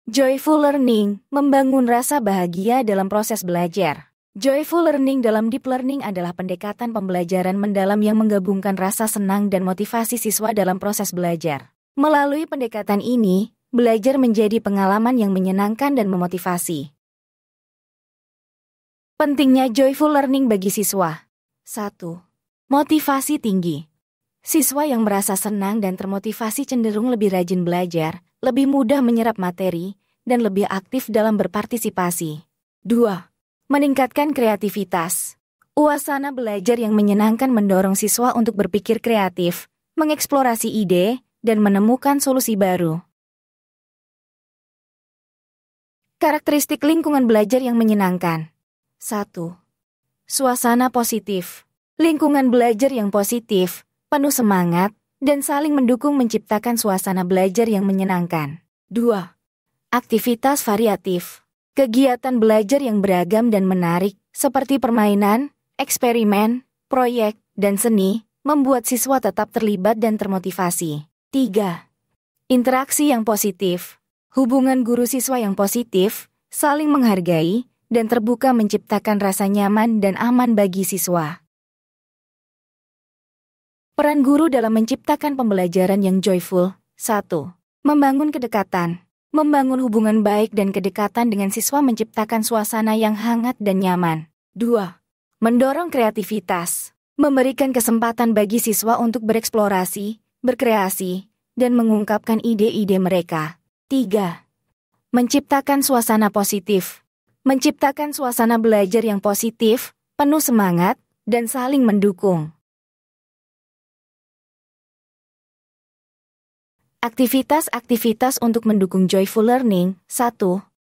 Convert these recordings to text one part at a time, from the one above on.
Joyful learning membangun rasa bahagia dalam proses belajar. Joyful learning dalam deep learning adalah pendekatan pembelajaran mendalam yang menggabungkan rasa senang dan motivasi siswa dalam proses belajar. Melalui pendekatan ini, belajar menjadi pengalaman yang menyenangkan dan memotivasi. Pentingnya joyful learning bagi siswa. 1. Motivasi tinggi. Siswa yang merasa senang dan termotivasi cenderung lebih rajin belajar, lebih mudah menyerap materi, dan lebih aktif dalam berpartisipasi. 2. Meningkatkan kreativitas. Suasana belajar yang menyenangkan mendorong siswa untuk berpikir kreatif, mengeksplorasi ide, dan menemukan solusi baru. Karakteristik lingkungan belajar yang menyenangkan. 1. Suasana positif. Lingkungan belajar yang positif, penuh semangat, dan saling mendukung menciptakan suasana belajar yang menyenangkan. 2. Aktivitas variatif. Kegiatan belajar yang beragam dan menarik, seperti permainan, eksperimen, proyek, dan seni, membuat siswa tetap terlibat dan termotivasi. 3. Interaksi yang positif. Hubungan guru-siswa yang positif, saling menghargai, dan terbuka menciptakan rasa nyaman dan aman bagi siswa. Peran guru dalam menciptakan pembelajaran yang joyful. 1. Membangun kedekatan. Membangun hubungan baik dan kedekatan dengan siswa menciptakan suasana yang hangat dan nyaman. 2. Mendorong kreativitas. Memberikan kesempatan bagi siswa untuk bereksplorasi, berkreasi, dan mengungkapkan ide-ide mereka. 3. Menciptakan suasana positif. Menciptakan suasana belajar yang positif, penuh semangat, dan saling mendukung. Aktivitas-aktivitas untuk mendukung joyful learning. 1.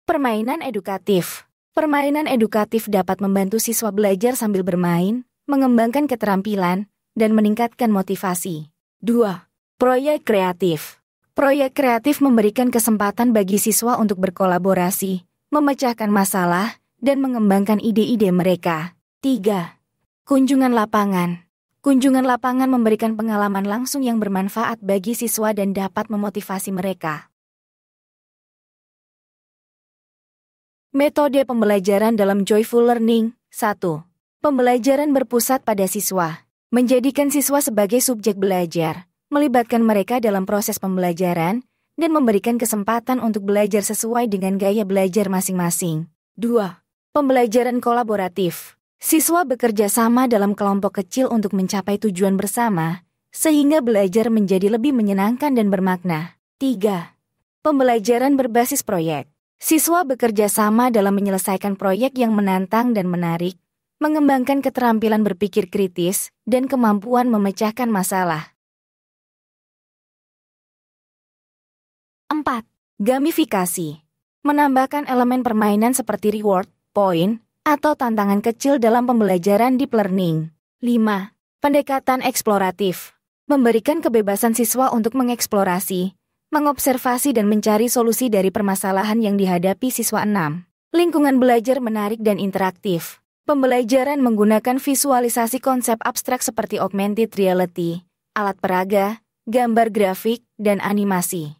Permainan edukatif. Permainan edukatif dapat membantu siswa belajar sambil bermain, mengembangkan keterampilan, dan meningkatkan motivasi. 2. Proyek kreatif. Proyek kreatif memberikan kesempatan bagi siswa untuk berkolaborasi, memecahkan masalah, dan mengembangkan ide-ide mereka. 3. Kunjungan lapangan. Kunjungan lapangan memberikan pengalaman langsung yang bermanfaat bagi siswa dan dapat memotivasi mereka. Metode pembelajaran dalam joyful learning. 1. Pembelajaran berpusat pada siswa. Menjadikan siswa sebagai subjek belajar, melibatkan mereka dalam proses pembelajaran, dan memberikan kesempatan untuk belajar sesuai dengan gaya belajar masing-masing. 2. Pembelajaran kolaboratif. Siswa bekerja sama dalam kelompok kecil untuk mencapai tujuan bersama, sehingga belajar menjadi lebih menyenangkan dan bermakna. 3. Pembelajaran berbasis proyek. Siswa bekerja sama dalam menyelesaikan proyek yang menantang dan menarik, mengembangkan keterampilan berpikir kritis, dan kemampuan memecahkan masalah. 4. Gamifikasi. Menambahkan elemen permainan seperti reward, point, atau tantangan kecil dalam pembelajaran deep learning. 5. Pendekatan eksploratif. Memberikan kebebasan siswa untuk mengeksplorasi, mengobservasi dan mencari solusi dari permasalahan yang dihadapi siswa. 6. Lingkungan belajar menarik dan interaktif. Pembelajaran menggunakan visualisasi konsep abstrak seperti augmented reality, alat peraga, gambar grafik, dan animasi.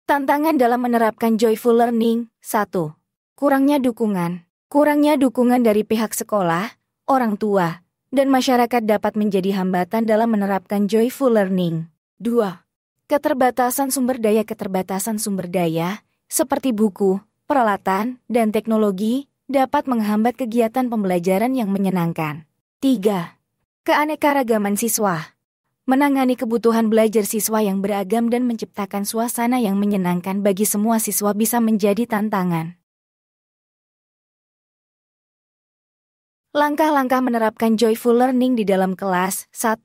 Tantangan dalam menerapkan joyful learning. 1. Kurangnya dukungan. Kurangnya dukungan dari pihak sekolah, orang tua, dan masyarakat dapat menjadi hambatan dalam menerapkan joyful learning. 2. Keterbatasan sumber daya, seperti buku, peralatan, dan teknologi, dapat menghambat kegiatan pembelajaran yang menyenangkan. 3. Keanekaragaman siswa. Menangani kebutuhan belajar siswa yang beragam dan menciptakan suasana yang menyenangkan bagi semua siswa bisa menjadi tantangan. Langkah-langkah menerapkan joyful learning di dalam kelas. 1.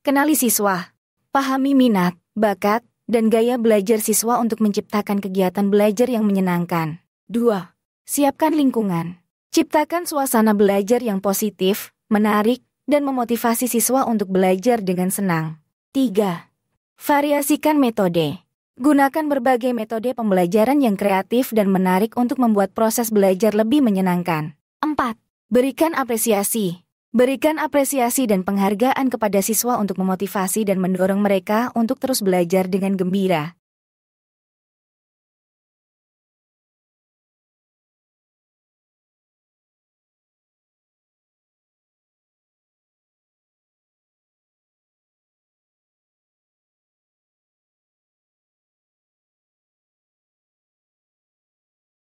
Kenali siswa. Pahami minat, bakat, dan gaya belajar siswa untuk menciptakan kegiatan belajar yang menyenangkan. 2. Siapkan lingkungan. Ciptakan suasana belajar yang positif, menarik, dan memotivasi siswa untuk belajar dengan senang. 3. Variasikan metode. Gunakan berbagai metode pembelajaran yang kreatif dan menarik untuk membuat proses belajar lebih menyenangkan. 4. Berikan apresiasi. Berikan apresiasi dan penghargaan kepada siswa untuk memotivasi dan mendorong mereka untuk terus belajar dengan gembira.